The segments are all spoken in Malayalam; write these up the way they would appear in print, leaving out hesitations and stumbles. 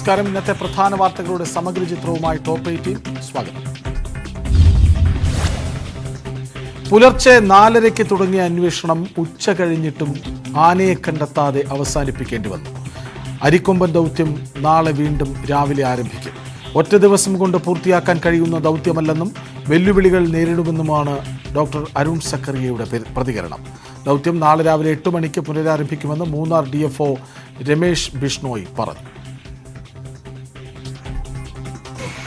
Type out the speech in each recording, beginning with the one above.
നമസ്കാരം. ഇന്നത്തെ പ്രധാന വാർത്തകളുടെ സമഗ്ര ചിത്രവുമായി ടോപ്പ് 18 സ്വാഗതം. പുലർച്ചെ 4:30 തുടങ്ങിയ അന്വേഷണം ഉച്ച കഴിഞ്ഞിട്ടും ആനയെ കണ്ടെത്താതെ അവസാനിപ്പിക്കേണ്ടി വന്നു. അരിക്കൊമ്പൻ ദൗത്യം നാളെ വീണ്ടും രാവിലെ ആരംഭിക്കും. ഒറ്റ ദിവസം കൊണ്ട് പൂർത്തിയാക്കാൻ കഴിയുന്ന ദൗത്യമല്ലെന്നും വെല്ലുവിളികൾ നേരിടുമെന്നുമാണ് ഡോക്ടർ അരുൺ സക്കറിയയുടെ പ്രതികരണം. ദൗത്യം നാളെ രാവിലെ 8 മണിക്ക് പുനരാരംഭിക്കുമെന്ന് മൂന്നാർ DFO രമേശ് ബിഷ്ണോയ് പറഞ്ഞു.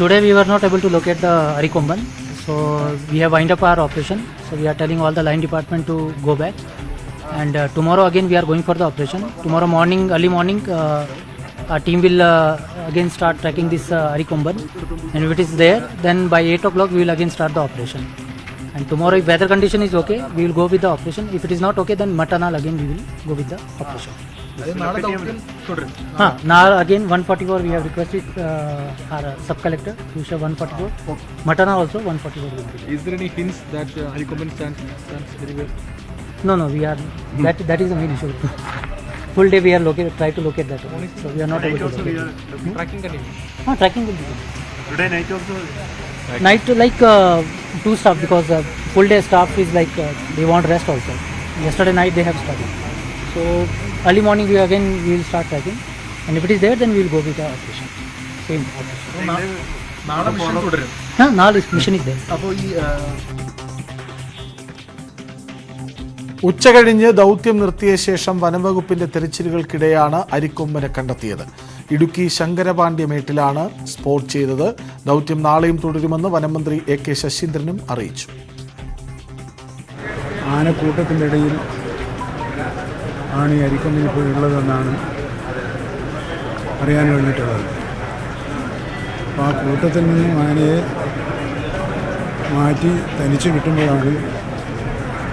Today we were not able to locate the Arikomban, so we have wind up our operation. So we are telling all the line department to go back, and tomorrow again we are going for the operation. Tomorrow morning, early morning, our team will again start tracking this Arikomban, and if it is there, then by 8 o'clock we will again start the operation. And tomorrow, if weather condition is okay, we will go with the operation. If it is not okay, then Matanal again we will go with the operation. Now again 144 we have requested our sub-collector to show 144. Matana also 144 will be. Is there any hints that Arikomban stands very well? No, we are that is the main issue. Full day we are try to locate that. So we are not able to locate. Tracking continue. Tracking will be good. Today night also. Night like two staff because full day staff is like they want rest also. Yesterday night they have started. So early morning we will start tracking, and if it is there, then we will go with the operation. Same operation. നാളെ മിഷൻ തുടരും. നാളെ മിഷൻ is there. അപ്പോൾ ഈ ഉച്ചകഴിഞ്ഞ് ദൗത്യം നിർത്തിയ ശേഷം വനംവകുപ്പിന്റെ തെരച്ചിലുകൾക്കിടെയാണ് അരിക്കൊമ്പനെ കണ്ടെത്തിയത്. ഇടുക്കി ശങ്കരപാണ്ഡ്യമേട്ടിലാണ് സ്പോട്ട് ചെയ്തത്. ദൗത്യം നാളെയും തുടരുമെന്ന് വനമന്ത്രി AK ശശീന്ദ്രനും അറിയിച്ചു. ആനക്കൂട്ടത്തിൻ്റെ ഇടയിൽ ആണ് ഈ അരിക്കൊമ്പൻ ഇപ്പോൾ ഉള്ളതെന്നാണ് അറിയാൻ കഴിഞ്ഞിട്ടുള്ളത്. അപ്പോൾ ആ കൂട്ടത്തിൽ നിന്നും ആനയെ മാറ്റി തനിച്ച് കിട്ടുമ്പോഴാണ്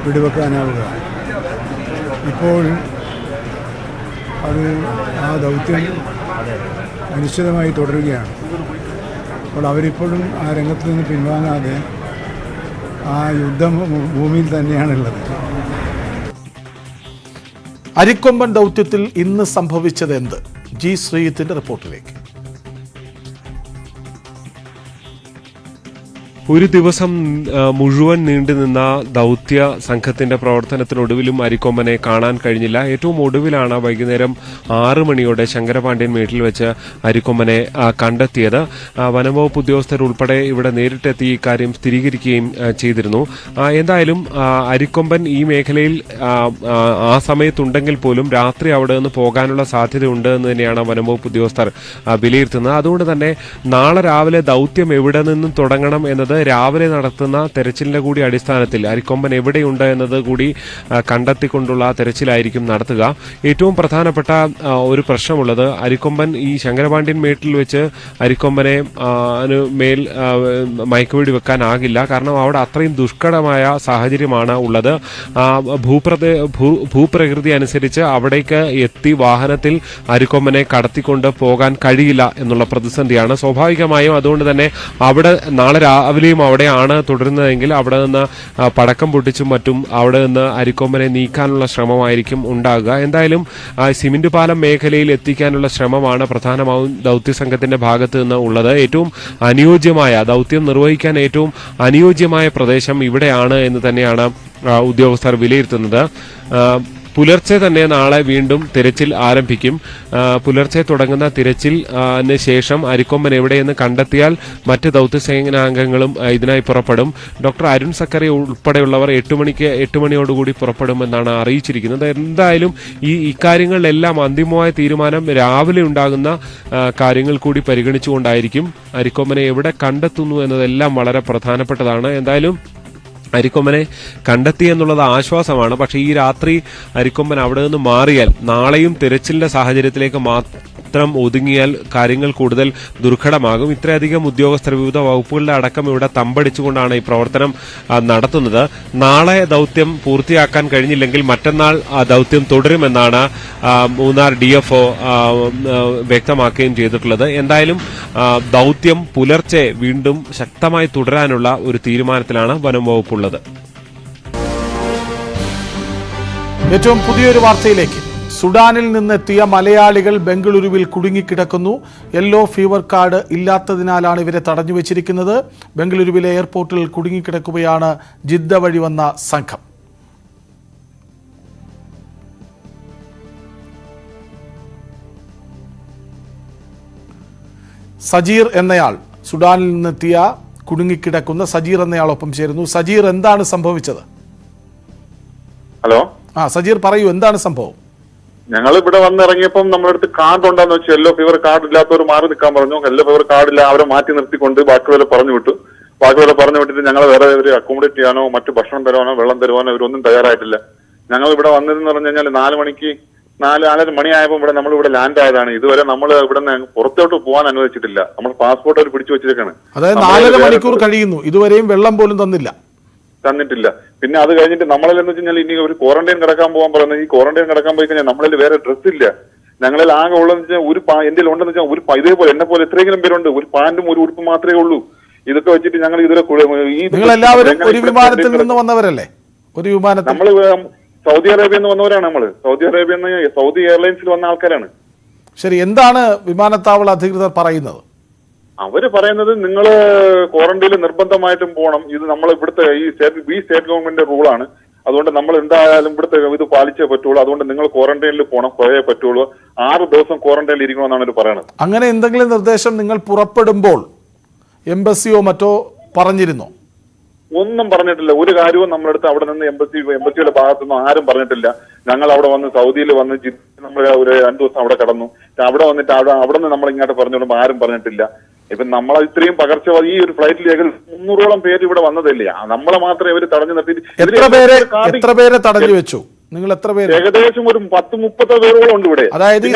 വെടിവെക്കാനാവുക. ഇപ്പോൾ ആ ദൗത്യം അനിശ്ചിതമായി തുടരുകയാണ്. അപ്പോൾ അവരിപ്പോഴും ആ രംഗത്ത് നിന്ന് പിൻവാങ്ങാതെ ആ യുദ്ധ ഭൂമിയിൽ തന്നെയാണുള്ളത്. അരിക്കൊമ്പൻ ദൗത്യത്തിൽ ഇന്ന് സംഭവിച്ചത് എന്ത്? G. ശ്രീജിത്തിന്റെ റിപ്പോർട്ടിലേക്ക്. ഒരു ദിവസം മുഴുവൻ നീണ്ടുനിന്ന ദൗത്യ സംഘത്തിന്റെ പ്രവർത്തനത്തിനൊടുവിലും അരിക്കൊമ്പനെ കാണാൻ കഴിഞ്ഞില്ല. ഏറ്റവും ഒടുവിലാണ് വൈകുന്നേരം 6 മണിയോടെ ശങ്കരപാണ്ഡ്യൻ മേട്ടിൽ വെച്ച് അരിക്കൊമ്പനെ കണ്ടെത്തിയത്. വനംവകുപ്പ് ഉദ്യോഗസ്ഥരുൾപ്പെടെ ഇവിടെ നേരിട്ടെത്തി ഇക്കാര്യം സ്ഥിരീകരിക്കുകയും ചെയ്തിരുന്നു. എന്തായാലും അരിക്കൊമ്പൻ ഈ മേഖലയിൽ ആ സമയത്തുണ്ടെങ്കിൽ പോലും രാത്രി അവിടെ നിന്ന് പോകാനുള്ള സാധ്യതയുണ്ട് എന്ന് തന്നെയാണ് വനംവകുപ്പ് ഉദ്യോഗസ്ഥർ വിലയിരുത്തുന്നത്. അതുകൊണ്ട് തന്നെ നാളെ രാവിലെ ദൗത്യം എവിടെ നിന്നും തുടങ്ങണം എന്നത് രാവിലെ നടത്തുന്ന തെരച്ചിലിന്റെ കൂടി അടിസ്ഥാനത്തിൽ അരിക്കൊമ്പൻ എവിടെയുണ്ട് എന്നത് കൂടി കണ്ടെത്തിക്കൊണ്ടുള്ള തെരച്ചിലായിരിക്കും നടത്തുക. ഏറ്റവും പ്രധാനപ്പെട്ട ഒരു പ്രശ്നമുള്ളത് അരിക്കൊമ്പൻ ഈ ശങ്കരപാണ്ഡ്യൻ മേട്ടിൽ വെച്ച് അരിക്കൊമ്പനെ മേൽ മയക്കുവെടി വെക്കാനാകില്ല. കാരണം അവിടെ അത്രയും ദുഷ്കരമായ സാഹചര്യമാണ് ഉള്ളത്. ഭൂപ്രകൃതി അനുസരിച്ച് അവിടേക്ക് എത്തി വാഹനത്തിൽ അരിക്കൊമ്പനെ കടത്തിക്കൊണ്ട് പോകാൻ കഴിയില്ല എന്നുള്ള പ്രതിസന്ധിയാണ്. സ്വാഭാവികമായും അതുകൊണ്ട് തന്നെ അവിടെ നാളെ രാവിലെയും അവിടെയാണ് തുടരുന്നതെങ്കിൽ അവിടെ നിന്ന് പടക്കം പൊട്ടിച്ചും മറ്റും അവിടെ നിന്ന് അരിക്കൊമ്പനെ നീക്കാനുള്ള ശ്രമമായിരിക്കും ഉണ്ടാകുക. എന്തായാലും സിമന്റ് പാലം മേഖലയിൽ എത്തിക്കാനുള്ള ശ്രമമാണ് പ്രധാനമായും ദൗത്യസംഘത്തിന്റെ ഭാഗത്ത് നിന്ന് ഉള്ളത്. ഏറ്റവും അനുയോജ്യമായ ദൗത്യം നിർവഹിക്കാൻ ഏറ്റവും അനുയോജ്യമായ പ്രദേശം ഇവിടെയാണ് എന്ന് തന്നെയാണ് ഉദ്യോഗസ്ഥർ വിലയിരുത്തുന്നത്. പുലർച്ചെ തന്നെ നാളെ വീണ്ടും തിരച്ചിൽ ആരംഭിക്കും. പുലർച്ചെ തുടങ്ങുന്ന തിരച്ചിലിന് ശേഷം അരിക്കൊമ്പൻ എവിടെയെന്ന് കണ്ടെത്തിയാൽ മറ്റ് ദൗത്യസേനാംഗങ്ങളും ഇതിനായി പുറപ്പെടും. ഡോക്ടർ അരുൺ സക്കറി ഉൾപ്പെടെയുള്ളവർ 8 മണിയോടുകൂടി പുറപ്പെടുമെന്നാണ് അറിയിച്ചിരിക്കുന്നത്. എന്തായാലും ഇക്കാര്യങ്ങളിലെല്ലാം അന്തിമമായ തീരുമാനം രാവിലെ ഉണ്ടാകുന്ന കാര്യങ്ങൾ കൂടി പരിഗണിച്ചുകൊണ്ടായിരിക്കും. അരിക്കൊമ്പനെ എവിടെ കണ്ടെത്തുന്നു എന്നതെല്ലാം വളരെ പ്രധാനപ്പെട്ടതാണ്. എന്തായാലും അരിക്കൊമ്പനെ കണ്ടെത്തി എന്നുള്ളത് ആശ്വാസമാണ്. പക്ഷേ ഈ രാത്രി അരിക്കൊമ്പൻ അവിടെ നിന്ന് മാറിയാൽ നാളെയും തിരച്ചിലിന്റെ സാഹചര്യത്തിലേക്ക് മാത്രം ഒതുങ്ങിയാൽ കാര്യങ്ങൾ കൂടുതൽ ദുർഘടമാകും. ഇത്രയധികം ഉദ്യോഗസ്ഥർ വിവിധ വകുപ്പുകളുടെ അടക്കം ഇവിടെ തമ്പടിച്ചുകൊണ്ടാണ് ഈ പ്രവർത്തനം നടത്തുന്നത്. നാളെ ദൗത്യം പൂർത്തിയാക്കാൻ കഴിഞ്ഞില്ലെങ്കിൽ മറ്റന്നാൾ ദൗത്യം തുടരുമെന്നാണ് മൂന്നാർ DFO വ്യക്തമാക്കുകയും ചെയ്തിട്ടുള്ളത്. എന്തായാലും ദൗത്യം പുലർച്ചെ വീണ്ടും ശക്തമായി തുടരാനുള്ള ഒരു തീരുമാനത്തിലാണ് വനം വകുപ്പുള്ളത്. ഏറ്റവും പുതിയൊരു വാർത്തയിലേക്ക്. സുഡാനിൽ നിന്നെത്തിയ മലയാളികൾ ബംഗളൂരുവിൽ കുടുങ്ങിക്കിടക്കുന്നു. യെല്ലോ ഫീവർ കാർഡ് ഇല്ലാത്തതിനാലാണ് ഇവരെ തടഞ്ഞുവച്ചിരിക്കുന്നത്. ബംഗളൂരുവിലെ എയർപോർട്ടിൽ കുടുങ്ങിക്കിടക്കുകയാണ് ജിദ്ദ വഴി വന്ന സംഘം. സജീർ എന്നയാൾ, സുഡാനിൽ നിന്നെത്തിയ കുടുങ്ങിക്കിടക്കുന്ന സജീർ എന്നയാളൊപ്പം ചേരുന്നു. സജീർ, എന്താണ് സംഭവിച്ചത്? ഹലോ. സജീർ പറയൂ, എന്താണ് സംഭവം? ഞങ്ങൾ ഇവിടെ വന്നിറങ്ങിയപ്പം നമ്മുടെ അടുത്ത് കാർഡ് ഉണ്ടെന്ന് വെച്ചാൽ യെല്ലോ ഫീവർ കാർഡ് ഇല്ലാത്തവർ മാറി നിൽക്കാൻ പറഞ്ഞു. യെല്ലോ ഫീവർ കാർഡ് ഇല്ല, അവരെ മാറ്റി നിർത്തിക്കൊണ്ട് ബാക്കിയുള്ളവരെ പറഞ്ഞു വിട്ടു. ബാക്കിയുള്ളവരെ പറഞ്ഞു വിട്ടിട്ട് ഞങ്ങൾ വേറെ ഒരു അക്കോമഡേറ്റ് ചെയ്യാനോ മറ്റു ഭക്ഷണം തരുവാനോ വെള്ളം തരുവാനോ ഇവരൊന്നും തയ്യാറായിട്ടില്ല. ഞങ്ങൾ ഇവിടെ വന്നതെന്ന് പറഞ്ഞു കഴിഞ്ഞാൽ 4 മണിയായപ്പോൾ ഇവിടെ നമ്മളിവിടെ ലാൻഡ് ആയതാണ്. ഇതുവരെ നമ്മൾ ഇവിടെ നിന്ന് പുറത്തോട്ട് പോകാൻ അനുവദിച്ചിട്ടില്ല. നമ്മൾ പാസ്പോർട്ട് അവർ പിടിച്ചു വെച്ചിരിക്കുകയാണ്. അതായത് 4.5 മണിക്കൂർ കഴിയുന്നു, ഇതുവരെയും വെള്ളം പോലും തന്നിട്ടില്ല. പിന്നെ അത് കഴിഞ്ഞിട്ട് നമ്മളെന്ന് വെച്ച് കഴിഞ്ഞാൽ ഇനി ഒരു ക്വാറന്റൈൻ കിടക്കാൻ പോകാൻ പറയുന്നത്. ഈ ക്വാറന്റൈൻ കിടക്കാൻ പോയി കഴിഞ്ഞാൽ നമ്മളിൽ വേറെ ഡ്രസ് ഇല്ല. ഞങ്ങളിൽ ആകെ ഉള്ളതെന്ന് വെച്ചാൽ എന്റെ ഉണ്ടെന്ന് വെച്ചാൽ ഒരു ഇതേപോലെ എന്നെ പോലെ എത്രയെങ്കിലും പേരുണ്ട്. ഒരു പാന്റും ഒരു ഉടുപ്പും മാത്രമേ ഉള്ളൂ. ഇതൊക്കെ വെച്ചിട്ട് ഞങ്ങൾ ഇതുവരെ നിങ്ങളെല്ലാവരും ഒരു വിമാനത്തിൽ നിന്ന് വന്നവരല്ലേ? ഒരു വിമാനത്തിൽ നമ്മള് സൗദി അറേബ്യയിൽ നിന്ന് വന്നവരാണ്. നമ്മള് സൗദി എയർലൈൻസിൽ വന്ന ആൾക്കാരാണ്. ശരി, എന്താണ് വിമാനത്താവള അധികൃതർ പറയുന്നത്? അവര് പറയുന്നത് നിങ്ങള് ക്വാറന്റൈനിൽ നിർബന്ധമായിട്ടും പോകണം. ഇത് നമ്മൾ ഇവിടുത്തെ ഈ സ്റ്റേറ്റ് ഗവൺമെന്റിന്റെ റൂളാണ്. അതുകൊണ്ട് നമ്മൾ എന്തായാലും ഇവിടുത്തെ ഇത് പാലിച്ചേ പറ്റുള്ളൂ. അതുകൊണ്ട് നിങ്ങൾ ക്വാറന്റൈനിൽ പോയേ പറ്റുള്ളൂ. 6 ദിവസം ക്വാറന്റൈനിൽ ഇരിക്കണമെന്നാണ് അവർ പറയുന്നത്. അങ്ങനെ എന്തെങ്കിലും നിർദ്ദേശം നിങ്ങൾ പുറപ്പെടുമ്പോൾ എംബസിയോ മറ്റോ പറഞ്ഞിരുന്നോ? ഒന്നും പറഞ്ഞിട്ടില്ല. ഒരു കാര്യവും നമ്മളെടുത്ത് അവിടെ നിന്ന് എംബസിയുടെ ഭാഗത്തുനിന്നും ആരും പറഞ്ഞിട്ടില്ല. ഞങ്ങൾ അവിടെ വന്ന് സൗദിയിൽ വന്ന് നമ്മൾ ഒരു 2 ദിവസം അവിടെ കിടന്നു. അവിടെ വന്നിട്ട് അവിടെ നിന്ന് നമ്മൾ ഇങ്ങോട്ട് പറഞ്ഞു വിടുമ്പോൾ ആരും പറഞ്ഞിട്ടില്ല. ഇപ്പൊ നമ്മളെ ഇത്രയും പകർച്ചവാദി ഈ ഒരു ഫ്ലൈറ്റിൽ 300ഓളം പേര് ഇവിടെ വന്നതല്ലേ, നമ്മളെ മാത്രമേ ഇവര് തടഞ്ഞു നിർത്തി. എത്ര പേരെ തടഞ്ഞു വെച്ചു? നിങ്ങൾ എത്ര പേര്? ഏകദേശം ഒരു 10-30 പേരോളം ഉണ്ട് ഇവിടെ. അതായത്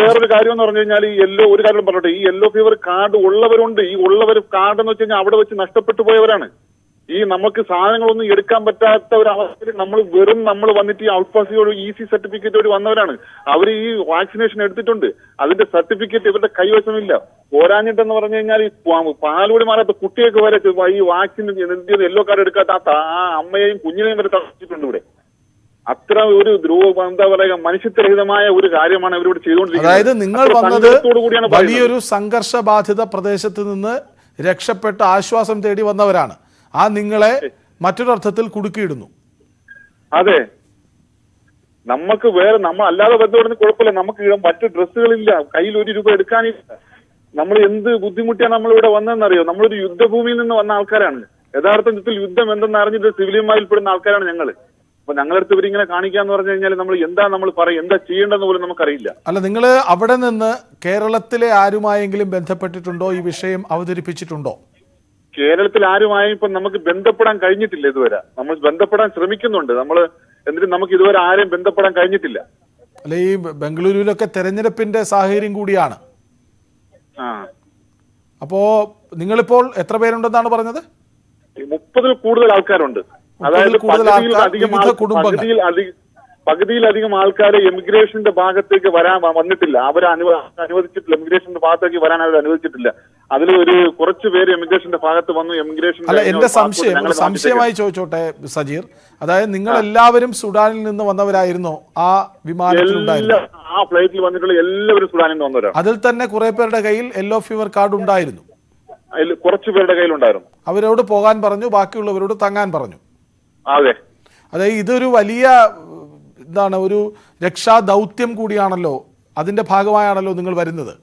വേറൊരു കാര്യം എന്ന് പറഞ്ഞു കഴിഞ്ഞാൽ ഒരു കാര്യം പറഞ്ഞോട്ടെ, ഈ യെല്ലോ ഫീവർ കാർഡ് ഉള്ളവരുണ്ട്. ഈ ഉള്ളവർ കാർഡ് എന്ന് വെച്ച് കഴിഞ്ഞാൽ അവിടെ വെച്ച് നഷ്ടപ്പെട്ടു പോയവരാണ്. ഈ നമുക്ക് സാധനങ്ങളൊന്നും എടുക്കാൻ പറ്റാത്ത ഒരു അവസ്ഥയിൽ നമ്മൾ വന്നിട്ട് ഈ ഔട്ട് പാസിയോട് ഈസി സർട്ടിഫിക്കറ്റോട് വന്നവരാണ്. അവർ ഈ വാക്സിനേഷൻ എടുത്തിട്ടുണ്ട്. അതിന്റെ സർട്ടിഫിക്കറ്റ് ഇവരുടെ കൈവശമില്ല. പോരാഞ്ഞിട്ടെന്ന് പറഞ്ഞു കഴിഞ്ഞാൽ ഈ പാലുകൂടി മാറാത്ത കുട്ടിയൊക്കെ വരെ ഈ വാക്സിൻ യെല്ലോ കാർഡ് എടുക്കാത്ത ആ അമ്മയെയും കുഞ്ഞിനെയും വരെ തടഞ്ഞിട്ടുണ്ട് ഇവിടെ. അത്ര ഒരു എന്താ പറയുക, മനുഷ്യത്വരഹിതമായ ഒരു കാര്യമാണ് ഇവരിവിടെ ചെയ്തുകൊണ്ടിരിക്കുന്നത്. അതായത് നിങ്ങൾ വന്നത് വലിയൊരു സംഘർഷബാധിത പ്രദേശത്ത് നിന്ന് രക്ഷപ്പെട്ട് ആശ്വാസം തേടി വന്നവരാണ്. ആ നിങ്ങളെ മറ്റൊരർത്ഥത്തിൽ കുടുക്കിയിടുന്നു. അതെ, നമുക്ക് നമ്മൾ അല്ലാതെ ബന്ധപ്പെടുന്ന കുഴപ്പമില്ല. നമുക്ക് മറ്റു ഡ്രസ്സുകളില്ല, കയ്യിൽ 1 രൂപ എടുക്കാനില്ല. നമ്മൾ എന്ത് ബുദ്ധിമുട്ടിയാണ് നമ്മളിവിടെ വന്നതെന്നറിയോ? നമ്മളൊരു യുദ്ധഭൂമിയിൽ നിന്ന് വന്ന ആൾക്കാരാണ്. യഥാർത്ഥത്തിൽ യുദ്ധം എന്തെന്ന് അറിഞ്ഞിട്ട് സിവിലിയന്മാരിൽ പെടുന്ന ആൾക്കാരാണ് ഞങ്ങൾ. അപ്പൊ ഞങ്ങളടുത്ത് ഇവരിങ്ങനെ കാണിക്കാന്ന് പറഞ്ഞു കഴിഞ്ഞാൽ നമ്മൾ എന്താ പറയും, എന്താ ചെയ്യേണ്ടെന്ന് പോലും നമുക്കറിയില്ല. അല്ല, നിങ്ങൾ അവിടെ നിന്ന് കേരളത്തിലെ ആരുമായെങ്കിലും ബന്ധപ്പെട്ടിട്ടുണ്ടോ? ഈ വിഷയം അവതരിപ്പിച്ചിട്ടുണ്ടോ? കേരളത്തിൽ ആരുമായും ഇപ്പൊ നമുക്ക് ബന്ധപ്പെടാൻ കഴിഞ്ഞിട്ടില്ല ഇതുവരെ. നമ്മൾ ബന്ധപ്പെടാൻ ശ്രമിക്കുന്നുണ്ട്. എന്നിട്ട് നമുക്ക് ഇതുവരെ ആരെയും ബന്ധപ്പെടാൻ കഴിഞ്ഞിട്ടില്ല. അല്ല, ഈ ബംഗളൂരുവിലൊക്കെ തെരഞ്ഞെടുപ്പിന്റെ സാഹചര്യം കൂടിയാണ്. അപ്പോ നിങ്ങളിപ്പോൾ എത്ര പേരുണ്ടെന്നാണ് പറഞ്ഞത്? 30-ൽ കൂടുതൽ ആൾക്കാരുണ്ട്. അതായത് പകുതിയിലധികം ആൾക്കാർ എമിഗ്രേഷന്റെ ഭാഗത്തേക്ക് വന്നിട്ടില്ല. അവർ അനുവദിച്ചിട്ടില്ല. എമിഗ്രേഷന്റെ ഭാഗത്തേക്ക് വരാൻ അവർ അനുവദിച്ചിട്ടില്ല. അതിൽ ഒരു കുറച്ച് പേര് എമിഗ്രേഷന്റെ ഭാഗത്ത് വന്നു. എമിഗ്രേഷൻ അല്ല, എന്റെ സംശയമായി ചോദിച്ചോട്ടെ സജീർ, അതായത് നിങ്ങൾ എല്ലാവരും സുഡാനിൽ നിന്ന് വന്നവരായിരുന്നോ? ആ വിമാനത്തിൽ ആ ഫ്ലൈറ്റിൽ വന്നിട്ടുള്ള എല്ലാവരും സുഡാനിൽ നിന്ന് വന്നവരാണ്. അതിൽ തന്നെ കുറെ പേരുടെ കയ്യിൽ യെല്ലോ ഫീവർ കാർഡ് ഉണ്ടായിരുന്നു. കുറച്ചു പേരുടെ കയ്യിലുണ്ടായിരുന്നു. അവരോട് പോകാൻ പറഞ്ഞു, ബാക്കിയുള്ളവരോട് തങ്ങാൻ പറഞ്ഞു. അതെ, അതായത് ഇതൊരു വലിയ ഒരു രക്ഷാ ദൗത്യം കൂടിയാണല്ലോ. അതിന്റെ ഭാഗമായാണല്ലോ നിങ്ങൾ വരുന്നത്.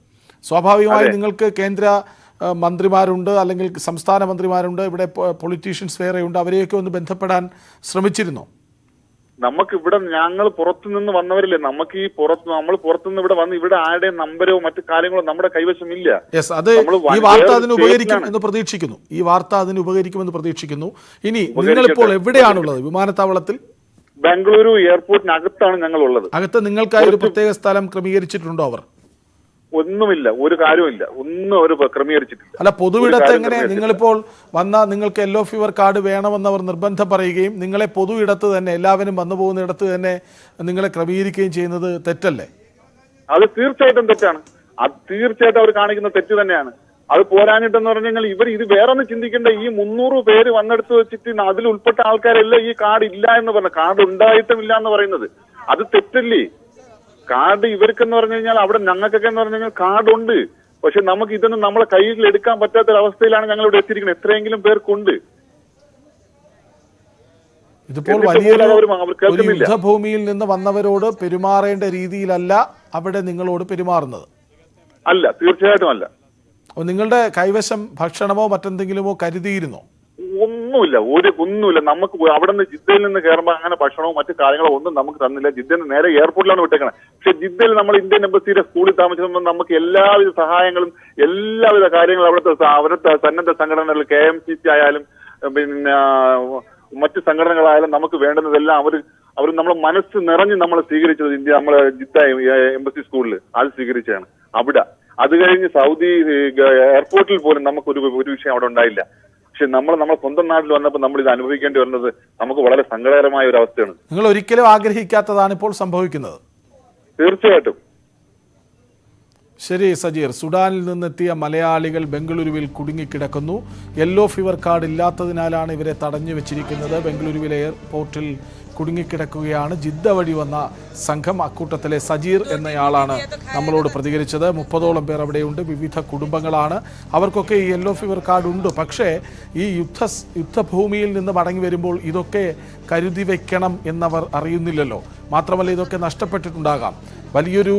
സ്വാഭാവികമായി നിങ്ങൾക്ക് കേന്ദ്ര മന്ത്രിമാരുണ്ട്, അല്ലെങ്കിൽ സംസ്ഥാന മന്ത്രിമാരുണ്ട്, ഇവിടെ പൊളിറ്റീഷ്യൻസ് വേറെയുണ്ട്. അവരെയൊക്കെ ഒന്ന് ബന്ധപ്പെടാൻ ശ്രമിച്ചിരുന്നോ? നമുക്ക് ഇവിടെ ഞങ്ങൾ പുറത്തുനിന്ന് വന്നവരില്ലേ, നമുക്ക് നമ്മൾ പുറത്തുനിന്ന് ഇവിടെ വന്ന് ഇവിടെ ആരുടെയും നമ്പരോ മറ്റു കാര്യങ്ങളോ നമ്മുടെ കൈവശമില്ല. അത് ഈ വാർത്ത അതിന് ഉപകരിക്കും എന്ന് പ്രതീക്ഷിക്കുന്നു. ഇനി നിങ്ങളിപ്പോൾ എവിടെയാണുള്ളത്? വിമാനത്താവളത്തിൽ ബാംഗ്ലൂരു എയർപോർട്ടിനകത്താണ് ഞങ്ങൾ ഉള്ളത്. അകത്ത് നിങ്ങൾക്കായി ഒരു പ്രത്യേക സ്ഥലം ക്രമീകരിച്ചിട്ടുണ്ടോ അവർ? ഒന്നുമില്ല, ഒരു കാര്യമില്ല, ഒന്നും അവർ ക്രമീകരിച്ചിട്ടില്ല. അല്ല, പൊതുവിടത്ത് എങ്ങനെ നിങ്ങളിപ്പോൾ നിങ്ങൾക്ക് യെല്ലോ ഫീവർ കാർഡ് വേണമെന്ന് അവർ നിർബന്ധം പറയുകയും നിങ്ങളെ പൊതുവിടത്ത് തന്നെ എല്ലാവരും വന്നു പോകുന്ന ഇടത്ത് തന്നെ നിങ്ങളെ ക്രമീകരിക്കുകയും ചെയ്യുന്നത് തെറ്റല്ലേ? അത് തീർച്ചയായിട്ടും തെറ്റാണ്. അത് തീർച്ചയായിട്ടും അവർ കാണിക്കുന്ന തെറ്റ് തന്നെയാണ്. അത് പോരാഞ്ഞിട്ടെന്ന് പറഞ്ഞു കഴിഞ്ഞാൽ ഇത് വേറെ ഒന്ന് ചിന്തിക്കേണ്ട. ഈ 300 പേര് വന്നെടുത്ത് വെച്ചിട്ട് അതിൽ ഉൾപ്പെട്ട ആൾക്കാരെല്ലാം ഈ കാർഡ് ഇല്ല എന്ന് പറഞ്ഞു, കാർഡ് ഉണ്ടായിട്ടും ഇല്ല എന്ന് പറയുന്നത് അത് തെറ്റല്ലേ? കാർഡ് ഇവർക്കെന്ന് പറഞ്ഞു കഴിഞ്ഞാൽ അവിടെ ഞങ്ങൾക്കൊക്കെ എന്ന് പറഞ്ഞു കഴിഞ്ഞാൽ കാർഡുണ്ട്. പക്ഷെ നമുക്ക് ഇതൊന്നും നമ്മളെ കയ്യിൽ എടുക്കാൻ പറ്റാത്തൊരവസ്ഥയിലാണ് ഞങ്ങൾ ഇവിടെ എത്തിയിരിക്കുന്നത്. എത്രയെങ്കിലും പേർക്കുണ്ട്. ഇതിപ്പോൾ വലിയൊരു യുദ്ധഭൂമിയിൽ നിന്ന് വന്നവരോട് പെരുമാറേണ്ട രീതിയിലല്ല അവിടെ നിങ്ങളോട് പെരുമാറുന്നത്. അല്ല, തീർച്ചയായിട്ടും അല്ല. നിങ്ങളുടെ കൈവശം ഭക്ഷണമോ മറ്റെന്തെങ്കിലുമോ കരുതിയിരുന്നോ? ഒന്നുമില്ല. നമുക്ക് അവിടെ നിന്ന് ജിദ്ദയിൽ നിന്ന് കയറുമ്പോൾ അങ്ങനെ ഭക്ഷണവും മറ്റു കാര്യങ്ങളോ ഒന്നും നമുക്ക് തന്നില്ല. ജിദ്ദയിൽ നിന്ന് നേരെ എയർപോർട്ടിലാണ് വിട്ടേക്കണത്. പക്ഷെ ജിദ്ദയിൽ നമ്മൾ ഇന്ത്യൻ എംബസിയുടെ സ്കൂളിൽ താമസിക്കുമ്പോൾ നമുക്ക് എല്ലാവിധ സഹായങ്ങളും എല്ലാവിധ കാര്യങ്ങളും അവിടുത്തെ സന്നദ്ധ സംഘടനകൾ KMCC ആയാലും പിന്നെ മറ്റു സംഘടനകളായാലും നമുക്ക് വേണ്ടുന്നതെല്ലാം അവർ നമ്മളെ മനസ്സ് നിറഞ്ഞ് നമ്മളെ സ്വീകരിച്ചത് നമ്മളെ ജിദ്ദ എംബസി സ്കൂളിൽ അത് സ്വീകരിച്ചാണ്. അവിടെ അത് കഴിഞ്ഞ് സൗദി എയർപോർട്ടിൽ പോലും നമുക്കൊരു വിഷയം അവിടെ ഉണ്ടായില്ല. പക്ഷെ നമ്മളെ സ്വന്തം നാട്ടിൽ വന്നപ്പോൾ നമ്മൾ ഇത് അനുഭവിക്കേണ്ടി വരുന്നത് നമുക്ക് വളരെ സങ്കടകരമായ ഒരു അവസ്ഥയാണ്. നിങ്ങൾ ഒരിക്കലും ആഗ്രഹിക്കാത്തതാണ് ഇപ്പോൾ സംഭവിക്കുന്നത്. തീർച്ചയായിട്ടും. ശരി സജീർ, സുഡാനിൽ നിന്നെത്തിയ മലയാളികൾ ബംഗളൂരുവിൽ കുടുങ്ങിക്കിടക്കുന്നു. യെല്ലോ ഫീവർ കാർഡ് ഇല്ലാത്തതിനാലാണ് ഇവരെ തടഞ്ഞു വെച്ചിരിക്കുന്നത്. ബംഗളൂരുവിലെ എയർപോർട്ടിൽ കുടുങ്ങിക്കിടക്കുകയാണ്. ജിദ്ദ വഴി വന്ന സംഘം, അക്കൂട്ടത്തിലെ സജീർ എന്നയാളാണ് നമ്മളോട് പ്രതികരിച്ചത്. 30ഓളം പേർ അവിടെയുണ്ട്. വിവിധ കുടുംബങ്ങളാണ്. അവർക്കൊക്കെ ഈ യെല്ലോ ഫീവർ കാർഡ് ഉണ്ട്. പക്ഷേ ഈ യുദ്ധഭൂമിയിൽ നിന്ന് മടങ്ങി വരുമ്പോൾ ഇതൊക്കെ കരുതി വയ്ക്കണം എന്നവർ അറിയുന്നില്ലല്ലോ. മാത്രമല്ല ഇതൊക്കെ നഷ്ടപ്പെട്ടിട്ടുണ്ടാകാം. വലിയൊരു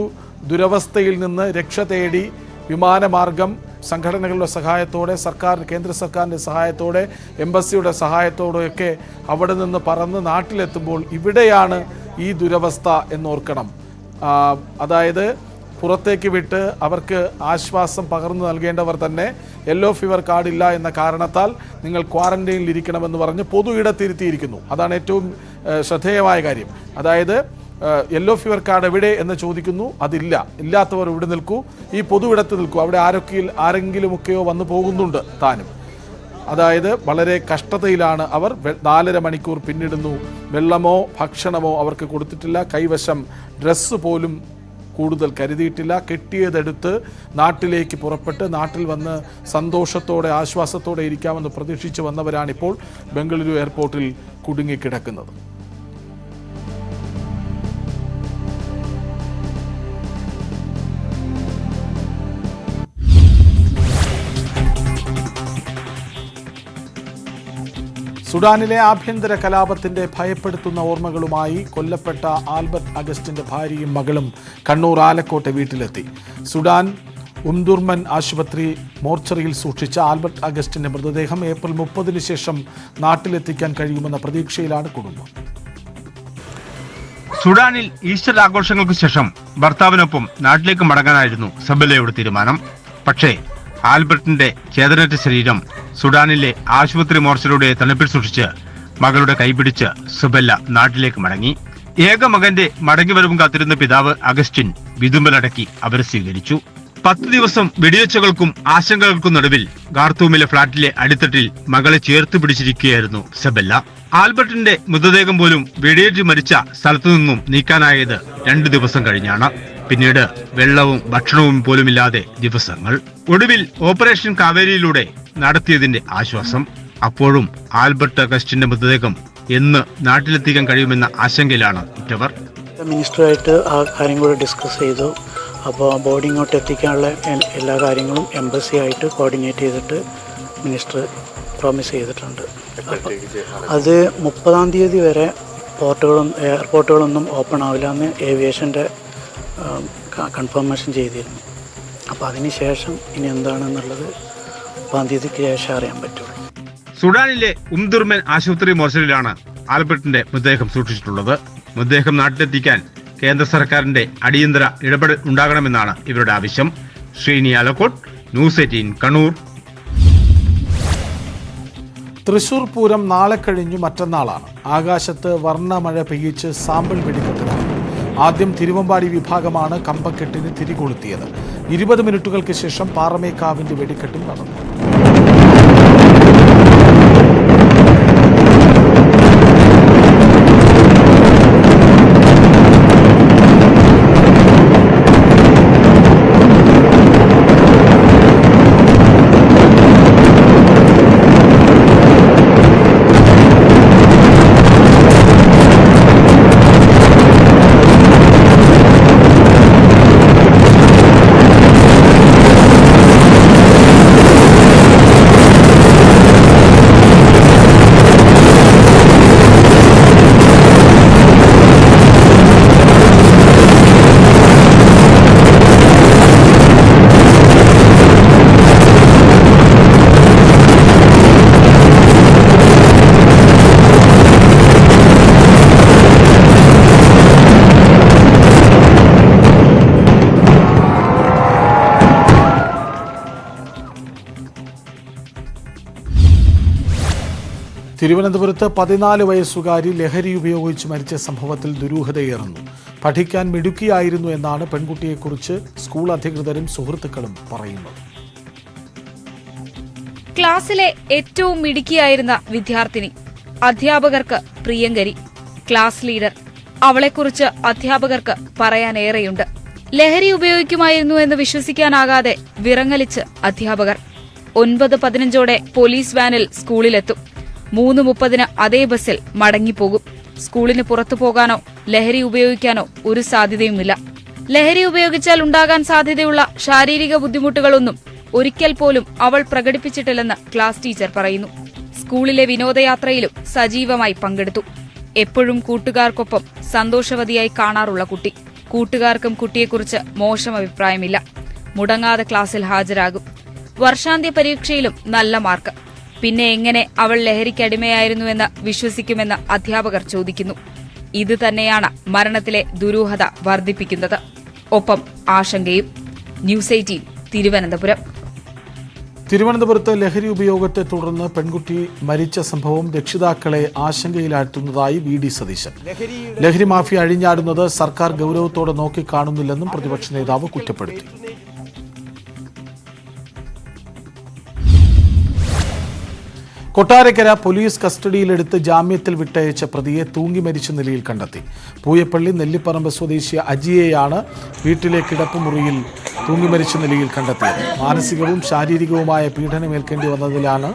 ദുരവസ്ഥയിൽ നിന്ന് രക്ഷ തേടി വിമാനമാർഗം സംഘടനകളുടെ സഹായത്തോടെ, കേന്ദ്ര സർക്കാരിൻ്റെ സഹായത്തോടെ, എംബസിയുടെ സഹായത്തോടെയൊക്കെ അവിടെ നിന്ന് പറന്ന് നാട്ടിലെത്തുമ്പോൾ ഇവിടെയാണ് ഈ ദുരവസ്ഥ എന്നോർക്കണം. അതായത് പുറത്തേക്ക് വിട്ട് അവർക്ക് ആശ്വാസം പകർന്നു നൽകേണ്ടവർ തന്നെ യെല്ലോ ഫീവർ കാർഡ് ഇല്ല എന്ന കാരണത്താൽ നിങ്ങൾ ക്വാറന്റൈനിൽ ഇരിക്കണമെന്ന് പറഞ്ഞ് പൊതു ഇടത്തിരുത്തിയിരിക്കുന്നു. അതാണ് ഏറ്റവും ശ്രദ്ധേയമായ കാര്യം. അതായത് യെല്ലോ ഫീവർ കാർഡ് എവിടെ എന്ന് ചോദിക്കുന്നു, അതില്ല. ഇല്ലാത്തവർ ഇവിടെ നിൽക്കൂ, ഈ പൊതു ഇടത്ത് നിൽക്കൂ. അവിടെ ആരെങ്കിലുമൊക്കെയോ വന്നു പോകുന്നുണ്ട് താനും. അതായത് വളരെ കഷ്ടതയിലാണ് അവർ. 4.5 മണിക്കൂർ പിന്നിടുന്നു. വെള്ളമോ ഭക്ഷണമോ അവർക്ക് കൊടുത്തിട്ടില്ല. കൈവശം ഡ്രസ്സ് പോലും കൂടുതൽ കരുതിയിട്ടില്ല. കെട്ടിയതെടുത്ത് നാട്ടിലേക്ക് പുറപ്പെട്ട് നാട്ടിൽ വന്ന് സന്തോഷത്തോടെ ആശ്വാസത്തോടെ ഇരിക്കാമെന്ന് പ്രതീക്ഷിച്ച് വന്നവരാണിപ്പോൾ ബംഗളൂരു എയർപോർട്ടിൽ കുടുങ്ങിക്കിടക്കുന്നത്. സുഡാനിലെ ആഭ്യന്തര കലാപത്തിന്റെ ഭയപ്പെടുത്തുന്ന ഓർമ്മകളുമായി കൊല്ലപ്പെട്ട ആൽബർട്ട് അഗസ്റ്റിന്റെ ഭാര്യയും മകളും കണ്ണൂർ ആലക്കോട്ടെ വീട്ടിലെത്തി. സുഡാൻ ഉംദുർമൻ ആശുപത്രി മോർച്ചറിയിൽ സൂക്ഷിച്ച ആൽബർട്ട് അഗസ്റ്റിന്റെ മൃതദേഹം ഏപ്രിൽ 30 ശേഷം നാട്ടിലെത്തിക്കാൻ കഴിയുമെന്ന പ്രതീക്ഷയിലാണ് കുടുംബം. സുഡാനിൽ ഈസ്റ്റർ ആഘോഷങ്ങൾക്ക് ശേഷം ഭർത്താവിനൊപ്പം നാട്ടിലേക്ക് മടങ്ങാനായിരുന്നു സബല്ലയുടെ തീരുമാനം. പക്ഷേ ആൽബർട്ടിന്റെ ചേതനറ്റ ശരീരം സുഡാനിലെ ആശുപത്രി മോർച്ചറിയുടെ തണുപ്പിൽ സൂക്ഷിച്ച് മകളുടെ കൈപിടിച്ച് സബല്ല നാട്ടിലേക്ക് മടങ്ങി. ഏക മകന്റെ മടങ്ങിവരവും കാത്തിരുന്ന പിതാവ് അഗസ്റ്റിൻ വിതുമ്പലടക്കി അവരെ സ്വീകരിച്ചു. 10 ദിവസം വെടിവെച്ചകൾക്കും ആശങ്കകൾക്കും നടുവിൽ ഖാർത്തൂമിലെ ഫ്ളാറ്റിലെ അടിത്തട്ടിൽ മകളെ ചേർത്ത് പിടിച്ചിരിക്കുകയായിരുന്നു സബല്ല. ആൽബർട്ടിന്റെ മൃതദേഹം പോലും വെടിയേറ്റ് മരിച്ച സ്ഥലത്തു നിന്നും നീക്കാനായത് 2 ദിവസം കഴിഞ്ഞാണ്. പിന്നീട് വെള്ളവും ഭക്ഷണവും പോലുമില്ലാതെ ദിവസങ്ങൾ. ഒടുവിൽ ഓപ്പറേഷൻ കാവേരിയിലൂടെ നടത്തിയതിന്റെ ആശ്വാസം. അപ്പോഴും ആൽബർട്ട് അഗസ്റ്റിന്റെ മൃതദേഹം എന്ന് നാട്ടിലെത്തിക്കാൻ കഴിയുമെന്ന ആശങ്കയിലാണ് ഉറ്റവർ. മിനിസ്റ്ററുമായിട്ട് ആ കാര്യം കൂടെ ഡിസ്കസ് ചെയ്തു. അപ്പോൾ ബോഡി ഇങ്ങോട്ട് എത്തിക്കാനുള്ള എല്ലാ കാര്യങ്ങളും എംബസി ആയിട്ട് കോർഡിനേറ്റ് ചെയ്തിട്ട് മിനിസ്റ്റർ പ്രോമിസ് ചെയ്തിട്ടുണ്ട്. അപ്പോൾ അത് 30-ാം തീയതി വരെ എയർപോർട്ടുകളൊന്നും ഓപ്പൺ ആവില്ല എന്ന് ഏവിയേഷൻ്റെ കൺഫർമേഷൻ ചെയ്തിരുന്നു. അപ്പോൾ അതിന് ശേഷം ഇനി എന്താണെന്നുള്ളത് 30-ാം തീയതിക്ക് ശേഷം അറിയാൻ പറ്റുള്ളൂ. സുഡാനിലെ ഉംദുർമൻ ആശുപത്രി മോർച്ചറിയിലാണ് ആൽബർട്ടിന്റെ മൃതദേഹം സൂക്ഷിച്ചിട്ടുള്ളത്. മൃതദേഹം നാട്ടിലെത്തിക്കാൻ കേന്ദ്ര സർക്കാരിന്റെ അടിയന്തര ഇടപെടൽ ഉണ്ടാകണമെന്നാണ് ഇവരുടെ ആവശ്യം. ശ്രീനി ആലക്കോട്ട്, ന്യൂസ് 18 കണ്ണൂർ. തൃശൂർ പൂരം നാളെ കഴിഞ്ഞു മറ്റന്നാളാണ്. ആകാശത്ത് വർണ്ണമഴ പെയ്യിച്ച് സാമ്പിൾ വെടിക്കെട്ടിനാണ്. ആദ്യം തിരുവമ്പാടി വിഭാഗമാണ് കമ്പക്കെട്ടിന് തിരികൊളുത്തിയത്. 20 മിനിറ്റുകൾക്ക് ശേഷം പാറമേക്കാവിന്റെ വെടിക്കെട്ടും നടന്നു. തിരുവനന്തപുരത്ത് 14 വയസ്സുകാരി ലഹരി ഉപയോഗിച്ച് മരിച്ച സംഭവത്തിൽ ദുരൂഹതയേറുന്നു. പഠിക്കാൻ മിടുക്കിയായിരുന്നു എന്നാണ് പെൺകുട്ടിയെക്കുറിച്ച് സ്കൂൾ അധികൃതരും സുഹൃത്തുക്കളും പറയുന്നത്. ക്ലാസ്സിലെ ഏറ്റവും മിടുക്കിയായിരുന്ന വിദ്യാർത്ഥിനി, അധ്യാപകർക്ക് പ്രിയങ്കരി, ക്ലാസ് ലീഡർ. അവളെക്കുറിച്ച് അധ്യാപകർക്ക് പറയാനേറെയുണ്ട്. ലഹരി ഉപയോഗിക്കുമായിരുന്നു എന്ന് വിശ്വസിക്കാനാകാതെ വിറങ്ങലിച്ച് അധ്യാപകർ. 9:15 പോലീസ് വാനിൽ സ്കൂളിലെത്തും. 3:30 അതേ ബസ്സിൽ മടങ്ങിപ്പോകും. സ്കൂളിന് പുറത്തു പോകാനോ ലഹരി ഉപയോഗിക്കാനോ ഒരു സാധ്യതയുമില്ല. ലഹരി ഉപയോഗിച്ചാൽ ഉണ്ടാകാൻ സാധ്യതയുള്ള ശാരീരിക ബുദ്ധിമുട്ടുകളൊന്നും ഒരിക്കൽ പോലും അവൾ പ്രകടിപ്പിച്ചിട്ടില്ലെന്ന് ക്ലാസ് ടീച്ചർ പറയുന്നു. സ്കൂളിലെ വിനോദയാത്രയിലും സജീവമായി പങ്കെടുത്തു. എപ്പോഴും കൂട്ടുകാർക്കൊപ്പം സന്തോഷവതിയായി കാണാറുള്ള കുട്ടി. കൂട്ടുകാർക്കും കുട്ടിയെക്കുറിച്ച് മോശം അഭിപ്രായമില്ല. മുടങ്ങാതെ ക്ലാസ്സിൽ ഹാജരാകും. വർഷാന്ത്യ പരീക്ഷയിലും നല്ല മാർക്ക്. പിന്നെ എങ്ങനെ അവൾ ലഹരിക്കടിമയായിരുന്നുവെന്ന് വിശ്വസിക്കുമെന്ന് അധ്യാപകർ ചോദിക്കുന്നു. ഇത് തന്നെയാണ് മരണത്തിലെ ദുരൂഹത വർദ്ധിപ്പിക്കുന്നത്. ഒപ്പം ആശങ്കയും. ന്യൂസ് 18 തിരുവനന്തപുരം. തിരുവനന്തപുരത്ത് ലഹരി ഉപയോഗത്തെ തുടർന്ന് പെൺകുട്ടി മരിച്ച സംഭവം രക്ഷിതാക്കളെ ആശങ്കയിലാഴ്ത്തുന്നതായി വി ഡി സതീശൻ. ലഹരി മാഫിയ അഴിഞ്ഞാടുന്നത് സർക്കാർ ഗൌരവത്തോടെ നോക്കിക്കാണുന്നില്ലെന്നും പ്രതിപക്ഷ നേതാവ് കുറ്റപ്പെടുത്തി. കൊട്ടാരക്കര പോലീസ് കസ്റ്റഡിയിലെടുത്ത് ജാമ്യത്തിൽ വിട്ടയച്ച പ്രതിയെ തൂങ്ങി മരിച്ച നിലയിൽ കണ്ടെത്തി. പൂയപ്പള്ളി നെല്ലിപ്പറമ്പ് സ്വദേശി അജിയെയാണ് വീട്ടിലെ കിടപ്പുമുറിയിൽ തൂങ്ങി മരിച്ച നിലയിൽ കണ്ടെത്തിയത്. മാനസികവും ശാരീരികവുമായ പീഡനമേൽക്കേണ്ടി വന്നതിലാണ്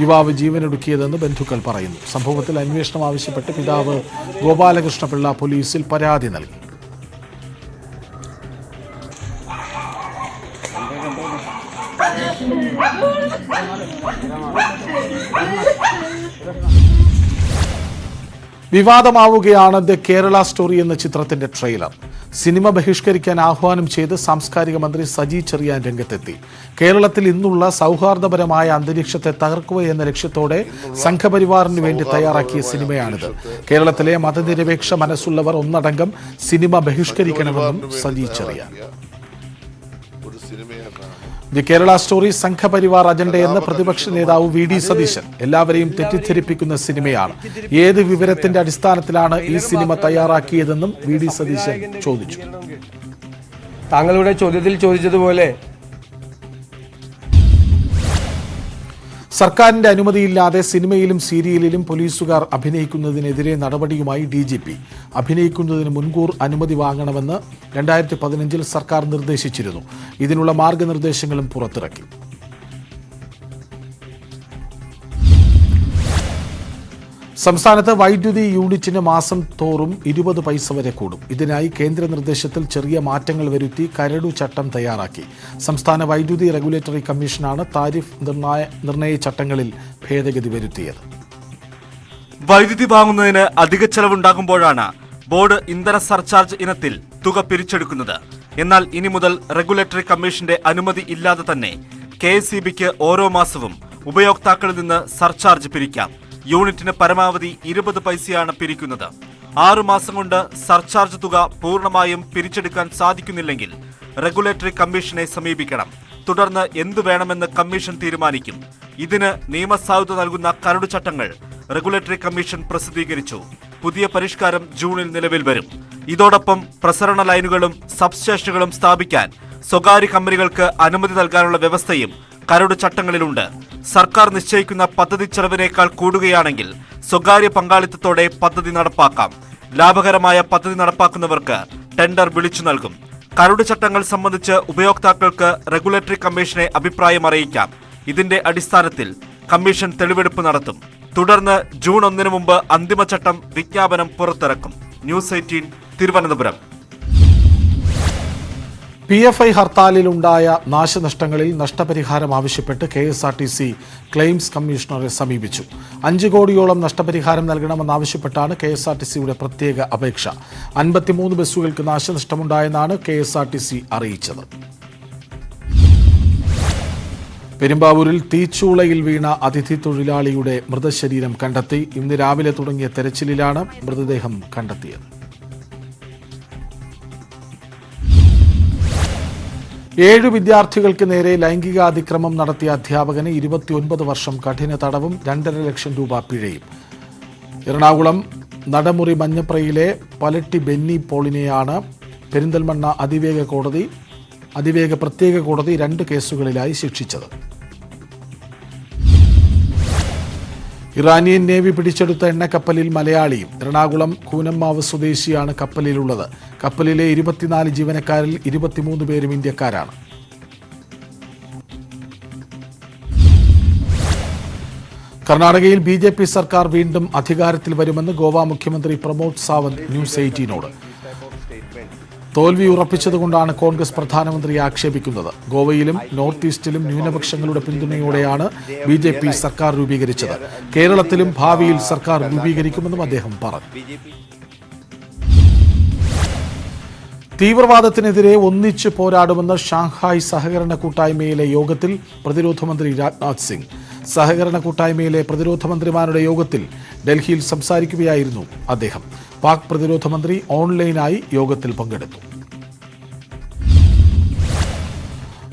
യുവാവ് ജീവനൊടുക്കിയതെന്ന് ബന്ധുക്കൾ പറയുന്നു. സംഭവത്തിൽ അന്വേഷണം ആവശ്യപ്പെട്ട് പിതാവ് ഗോപാലകൃഷ്ണപിള്ള പോലീസിൽ പരാതി നൽകി. വിവാദമാവുകയാണ് ദ കേരള സ്റ്റോറി എന്ന ചിത്രത്തിന്റെ ട്രെയിലർ. സിനിമ ബഹിഷ്കരിക്കാൻ ആഹ്വാനം ചെയ്ത് സാംസ്കാരിക മന്ത്രി സജി ചെറിയാൻ രംഗത്തെത്തി. കേരളത്തിൽ ഇന്നുള്ള സൗഹാർദ്ദപരമായ അന്തരീക്ഷത്തെ തകർക്കുകയെന്ന ലക്ഷ്യത്തോടെ സംഘപരിവാറിന് വേണ്ടി തയ്യാറാക്കിയ സിനിമയാണിത്. കേരളത്തിലെ മതനിരപേക്ഷ മനസ്സുള്ളവർ ഒന്നടങ്കം cinema ബഹിഷ്കരിക്കണമെന്നും Saji Cherian. The Kerala story Sangh Parivar അജണ്ടയെന്ന് പ്രതിപക്ഷ നേതാവ് വി ഡി സതീശൻ. എല്ലാവരെയും തെറ്റിദ്ധരിപ്പിക്കുന്ന സിനിമയാണ്. ഏത് വിവരത്തിന്റെ അടിസ്ഥാനത്തിലാണ് ഈ സിനിമ തയ്യാറാക്കിയതെന്നും വി ഡി സതീശൻ ചോദിച്ചു. താങ്കളുടെ ചോദ്യത്തിൽ ചോദിച്ചതുപോലെ സർക്കാരിന്റെ അനുമതിയില്ലാതെ സിനിമയിലും സീരിയലിലും പോലീസുകാർ അഭിനയിക്കുന്നതിനെതിരെ നടപടിയുമായി DGP. അഭിനയിക്കുന്നതിന് മുൻകൂർ അനുമതി വാങ്ങണമെന്ന് 2015 സർക്കാർ നിർദ്ദേശിച്ചിരുന്നു. ഇതിനുള്ള മാർഗനിർദ്ദേശങ്ങളും പുറത്തിറക്കി. സംസ്ഥാനത്ത് വൈദ്യുതി യൂണിറ്റിന് മാസം തോറും 20 പൈസ വരെ കൂടും. ഇതിനായി കേന്ദ്ര നിർദ്ദേശത്തിൽ ചെറിയ മാറ്റങ്ങൾ വരുത്തി കരടു ചട്ടം തയ്യാറാക്കി. സംസ്ഥാന വൈദ്യുതി റെഗുലേറ്ററി കമ്മീഷനാണ് താരിഫ് നിർണയ ചട്ടങ്ങളിൽ ഭേദഗതി വരുത്തിയത്. വൈദ്യുതി വാങ്ങുന്നതിന് അധിക ചെലവുണ്ടാകുമ്പോഴാണ് ബോർഡ് ഇന്ധന സർചാർജ് ഇനത്തിൽ തുക പിരിച്ചെടുക്കുന്നത്. എന്നാൽ ഇനി മുതൽ റെഗുലേറ്ററി കമ്മീഷന്റെ അനുമതി ഇല്ലാതെ തന്നെ KSEBക്ക് ഓരോ മാസവും ഉപയോക്താക്കളിൽ നിന്ന് സർചാർജ് പിരിക്കാം. യൂണിറ്റിന് പരമാവധി 20 പൈസയാണ് പിരിക്കുന്നത്. 6 മാസം കൊണ്ട് സർചാർജ് തുക പൂർണ്ണമായും പിരിച്ചെടുക്കാൻ സാധിക്കുന്നില്ലെങ്കിൽ റെഗുലേറ്ററി കമ്മീഷനെ സമീപിക്കണം. തുടർന്ന് എന്തു വേണമെന്ന് കമ്മീഷൻ തീരുമാനിക്കും. ഇതിന് നിയമസാധുത നൽകുന്ന കരട് ചട്ടങ്ങൾ റെഗുലേറ്ററി കമ്മീഷൻ പ്രസിദ്ധീകരിച്ചു. പുതിയ പരിഷ്കാരം ജൂണിൽ നിലവിൽ വരും. ഇതോടൊപ്പം പ്രസരണ ലൈനുകളും സബ്സ്റ്റേഷനുകളും സ്ഥാപിക്കാൻ സ്വകാര്യ കമ്പനികൾക്ക് അനുമതി നൽകാനുള്ള വ്യവസ്ഥയും കരട് ചട്ടങ്ങളിലുണ്ട്. സർക്കാർ നിശ്ചയിക്കുന്ന പദ്ധതി ചെലവിനേക്കാൾ കൂടുകയാണെങ്കിൽ സ്വകാര്യ പങ്കാളിത്തത്തോടെ പദ്ധതി നടപ്പാക്കാം. ലാഭകരമായ പദ്ധതി നടപ്പാക്കുന്നവർക്ക് ടെൻഡർ വിളിച്ചു നൽകും. കരട് ചട്ടങ്ങൾ സംബന്ധിച്ച് ഉപയോക്താക്കൾക്ക് റെഗുലേറ്ററി കമ്മീഷനെ അഭിപ്രായം അറിയിക്കാം. ഇതിന്റെ അടിസ്ഥാനത്തിൽ കമ്മീഷൻ തെളിവെടുപ്പ് നടത്തും. തുടർന്ന് ജൂൺ 1 മുമ്പ് അന്തിമ ചട്ടം വിജ്ഞാപനം പുറത്തിറക്കും. ന്യൂസ് 18 തിരുവനന്തപുരം. PFI ഹർത്താലിലുണ്ടായ നാശനഷ്ടങ്ങളിൽ നഷ്ടപരിഹാരം ആവശ്യപ്പെട്ട് KSRTC ക്ലെയിംസ് കമ്മീഷണറെ സമീപിച്ചു. 5 കോടിയോളം നഷ്ടപരിഹാരം നൽകണമെന്നാവശ്യപ്പെട്ടാണ് KSRTCയുടെ പ്രത്യേക അപേക്ഷ. 53 ബസ്സുകൾക്ക് നാശനഷ്ടമുണ്ടായെന്നാണ് KSRTC അറിയിച്ചത്. പെരുമ്പാവൂരിൽ തീച്ചൂളയിൽ വീണ അതിഥി തൊഴിലാളിയുടെ മൃതശരീരം കണ്ടെത്തി. ഇന്ന് രാവിലെ തുടങ്ങിയ തെരച്ചിലിലാണ് മൃതദേഹം കണ്ടെത്തിയത്. 7 വിദ്യാർത്ഥികൾക്ക് നേരെ ലൈംഗികാതിക്രമം നടത്തിയ അധ്യാപകന് 29 വർഷം കഠിന തടവും 2.5 ലക്ഷം രൂപ പിഴയും. എറണാകുളം നടമുറി മഞ്ഞപ്രയിലെ പലട്ടി ബെന്നി പോളിനെയാണ് പെരിന്തൽമണ്ണ അതിവേഗ പ്രത്യേക കോടതി 2 കേസുകളിലായി ശിക്ഷിച്ചത്. ഇറാനിയൻ നേവി പിടിച്ചെടുത്ത എണ്ണക്കപ്പലിൽ മലയാളിയും. എറണാകുളം കൂനമ്മാവ് സ്വദേശിയാണ് കപ്പലിലുള്ളത്. കപ്പലിലെ 24 ജീവനക്കാരിൽ 23 പേരും ഇന്ത്യക്കാരാണ്. കർണാടകയിൽ BJP സർക്കാർ വീണ്ടും അധികാരത്തിൽ വരുമെന്ന് ഗോവ മുഖ്യമന്ത്രി പ്രമോദ് സാവന്ത് ന്യൂസ് 18നോട്. തോൽവി ഉറപ്പിച്ചതുകൊണ്ടാണ് കോൺഗ്രസ് പ്രധാനമന്ത്രിയെ ആക്ഷേപിക്കുന്നത്. ഗോവയിലും നോർത്ത് ഈസ്റ്റിലും ന്യൂനപക്ഷങ്ങളുടെ പിന്തുണയോടെയാണ് BJP സർക്കാർ രൂപീകരിച്ചത്. കേരളത്തിലും ഭാവിയിൽ സർക്കാർ രൂപീകരിക്കുമെന്നും അദ്ദേഹം പറഞ്ഞു. തീവ്രവാദത്തിനെതിരെ ഒന്നിച്ച് പോരാടുമെന്ന് ഷാങ്ഹായ് സഹകരണ കൂട്ടായ്മയിലെ യോഗത്തിൽ പ്രതിരോധ മന്ത്രി രാജ്നാഥ് സിംഗ്. സഹകരണ കൂട്ടായ്മയിലെ പ്രതിരോധ മന്ത്രിമാരുടെ യോഗത്തിൽ ഡൽഹിയിൽ സംസാരിക്കുകയായിരുന്നു അദ്ദേഹം. പാക് പ്രതിരോധ മന്ത്രി ഓൺലൈനായി യോഗത്തിൽ പങ്കെടുത്തു.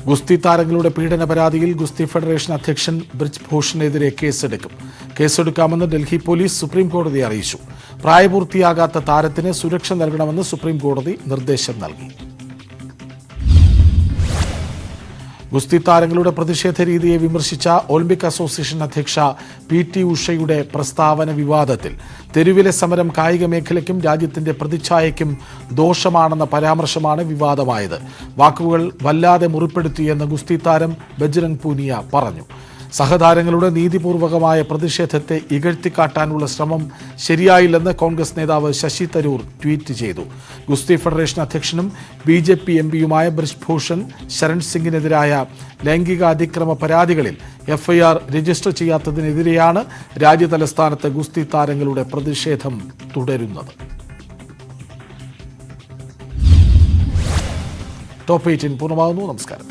ഗുസ്തി താരങ്ങളുടെ പീഡന പരാതിയിൽ ഗുസ്തി ഫെഡറേഷൻ അധ്യക്ഷൻ ബ്രിജ് ഭൂഷണെതിരെ കേസെടുക്കാമെന്ന് ഡൽഹി പോലീസ് സുപ്രീം കോടതിയെ അറിയിച്ചു. പ്രായപൂർത്തിയാകാത്ത താരത്തിന് സുരക്ഷ നൽകണമെന്ന് സുപ്രീം കോടതി നിർദ്ദേശം നൽകി. ഗുസ്തി താരങ്ങളുടെ പ്രതിഷേധ രീതിയെ വിമർശിച്ച ഒളിമ്പിക് അസോസിയേഷൻ അധ്യക്ഷ PT ഉഷയുടെ പ്രസ്താവന വിവാദത്തിൽ. തെരുവിലെ സമരം കായിക മേഖലയ്ക്കും രാജ്യത്തിന്റെ പ്രതിച്ഛായയ്ക്കും ദോഷമാണെന്ന പരാമർശമാണ് വിവാദമായത്. വാക്കുകൾ വല്ലാതെ മുറിപ്പെടുത്തിയെന്ന് ഗുസ്തി താരം ബജ്രംഗ് പൂനിയ പറഞ്ഞു. സഹതാരങ്ങളുടെ നീതിപൂർവകമായ പ്രതിഷേധത്തെ ഇകഴ്ത്തിക്കാട്ടാനുള്ള ശ്രമം ശരിയായില്ലെന്ന് കോൺഗ്രസ് നേതാവ് ശശി തരൂർ ട്വീറ്റ് ചെയ്തു. ഗുസ്തി ഫെഡറേഷൻ അധ്യക്ഷനും BJP MPയുമായ ബ്രിജ് ഭൂഷൺ ശരൺ സിംഗിനെതിരായ ലൈംഗിക അതിക്രമ പരാതികളിൽ FIR രജിസ്റ്റർ ചെയ്യാത്തതിനെതിരെയാണ് രാജ്യതലസ്ഥാനത്ത് ഗുസ്തി താരങ്ങളുടെ പ്രതിഷേധം തുടരുന്നത്. ടോപ്പ് 18 പൂർണ്ണമാകുന്നു. നമസ്കാരം.